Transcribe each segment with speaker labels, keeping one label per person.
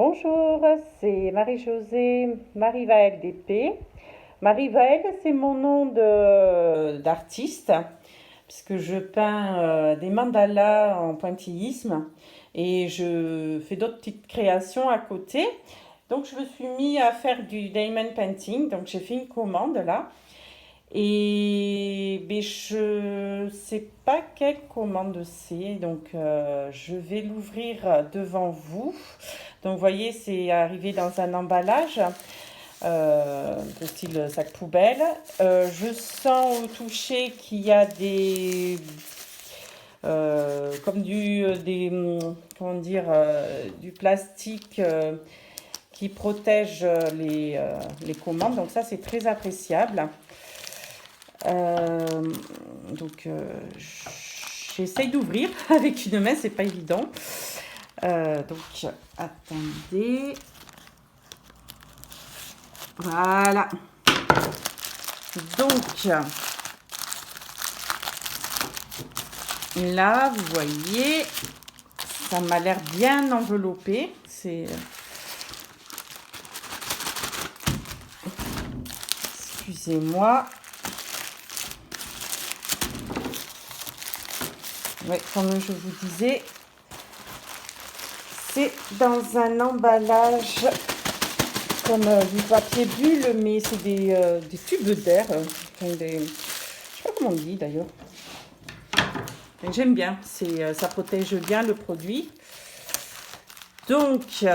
Speaker 1: Bonjour, c'est Marie-Josée Marie-Vaëlle d'Épée. Marie-Vaëlle, c'est mon nom d'artiste, puisque je peins des mandalas en pointillisme et je fais d'autres petites créations à côté. Donc je me suis mis à faire du diamond painting, donc j'ai fait une commande là. Et mais je sais pas quelle commande c'est, donc je vais l'ouvrir devant vous. Donc vous voyez, c'est arrivé dans un emballage de style sac poubelle. Je sens au toucher qu'il y a comme comment dire, du plastique qui protège les commandes. Donc ça, c'est très appréciable. Euh, J'essaye d'ouvrir avec une main, c'est pas évident. Donc attendez. Voilà. Donc là, vous voyez, ça m'a l'air bien enveloppé. Excusez-moi. Ouais, comme je vous disais, c'est dans un emballage comme du papier bulle, mais c'est des tubes d'air. Je ne sais pas comment on dit d'ailleurs. J'aime bien, ça protège bien le produit. Donc, j'ai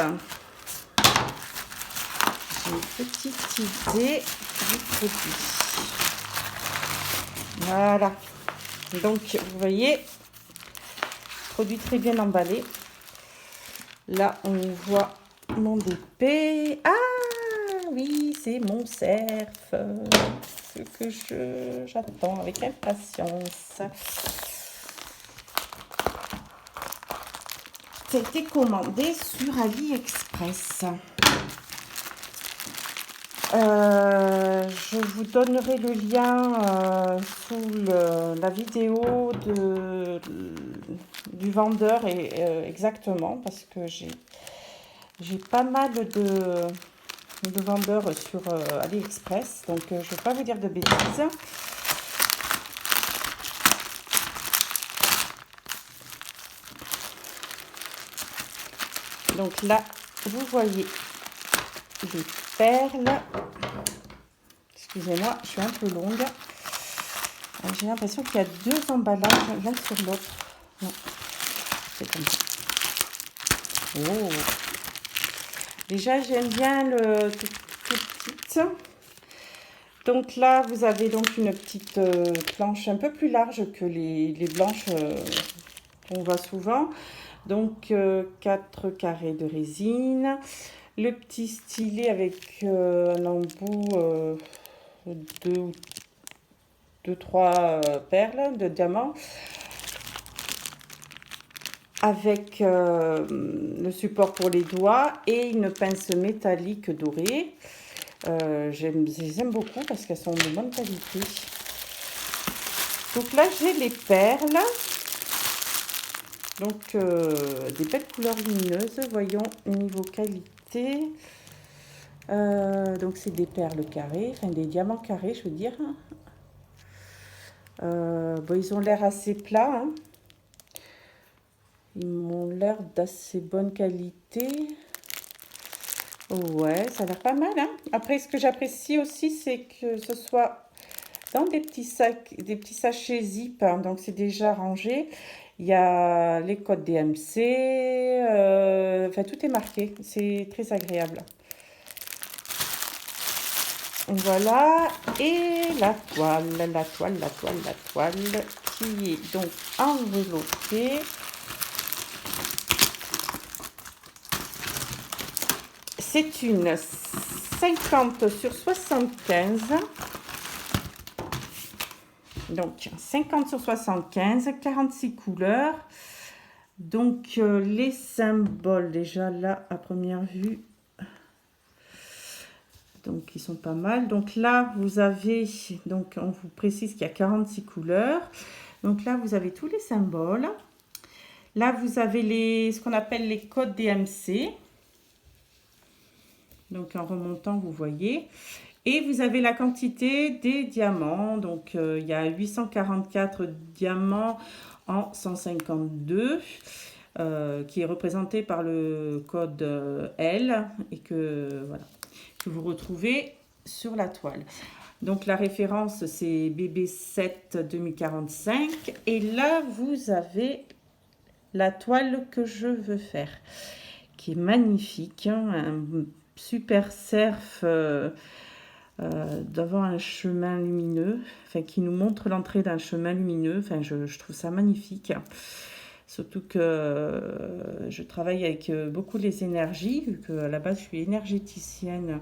Speaker 1: une petite idée du produit. Voilà. Donc, vous voyez, produit très bien emballé. Là, on voit mon épée. Ah oui, c'est mon cerf. Ce que j'attends avec impatience. Ça a été commandé sur AliExpress. Je vous donnerai le lien sous la vidéo du vendeur exactement, parce que j'ai pas mal de vendeurs sur AliExpress, donc je ne vais pas vous dire de bêtises. Donc là, vous voyez des perles. Excusez-moi, je suis un peu longue. J'ai l'impression qu'il y a deux emballages l'un sur l'autre. Non, c'est comme ça. Oh. Déjà, j'aime bien le tout petit. Donc là, vous avez donc une petite planche un peu plus large que les blanches qu'on voit souvent. Donc 4 carrés de résine. Le petit stylet avec un embout de 3 perles de diamants. Avec le support pour les doigts et une pince métallique dorée. Je les aime beaucoup parce qu'elles sont de bonne qualité. Donc là, j'ai les perles. Donc, des belles couleurs lumineuses. Voyons niveau qualité. Donc, c'est des perles carrées, enfin des diamants carrés, je veux dire. Bon, ils ont l'air assez plats. Hein. Ils m'ont l'air d'assez bonne qualité. Ouais, ça a l'air pas mal. Hein. Après, ce que j'apprécie aussi, c'est que ce soit dans des petits sacs, des petits sachets zip. Hein, donc, c'est déjà rangé. Il y a les codes DMC. Enfin, tout est marqué. C'est très agréable. Voilà. Et la toile qui est donc enveloppée. C'est une 50 sur 75. Donc 50 sur 75, 46 couleurs. Donc les symboles, déjà là, à première vue, donc ils sont pas mal. Donc là, vous avez, donc on vous précise qu'il y a 46 couleurs. Donc là, vous avez tous les symboles. Là, vous avez ce qu'on appelle les codes DMC. Donc en remontant, vous voyez. Et vous avez la quantité des diamants. Donc il y a 844 diamants en 152. Qui est représenté par le code L et que, voilà, que vous retrouvez sur la toile. Donc la référence c'est BB7 2045 et là vous avez la toile que je veux faire qui est magnifique, hein, un super cerf devant un chemin lumineux, enfin qui nous montre l'entrée d'un chemin lumineux. Enfin je trouve ça magnifique. Surtout que je travaille avec beaucoup les énergies, vu qu'à la base je suis énergéticienne.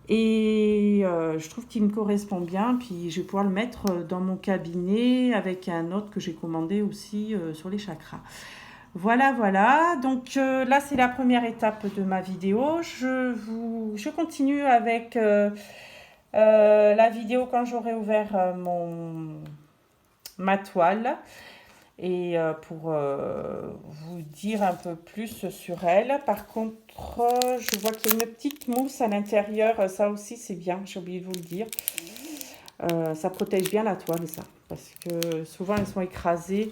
Speaker 1: Et je trouve qu'il me correspond bien. Puis je vais pouvoir le mettre dans mon cabinet avec un autre que j'ai commandé aussi sur les chakras. Voilà, voilà. Donc là, c'est la première étape de ma vidéo. Je continue avec la vidéo quand j'aurai ouvert ma toile. Et pour vous dire un peu plus sur elle. Par contre, je vois qu'il y a une petite mousse à l'intérieur. Ça aussi, c'est bien. J'ai oublié de vous le dire. Ça protège bien la toile, ça. Parce que souvent, elles sont écrasées.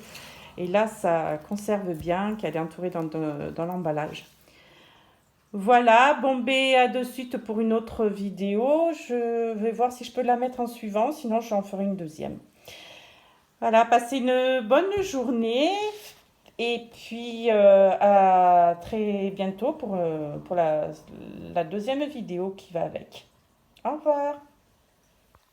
Speaker 1: Et là, ça conserve bien qu'elle est entourée dans l'emballage. Voilà, bon, ben, à de suite pour une autre vidéo. Je vais voir si je peux la mettre en suivant. Sinon, j'en ferai une deuxième. Voilà, passez une bonne journée et puis à très bientôt pour la deuxième vidéo qui va avec. Au revoir.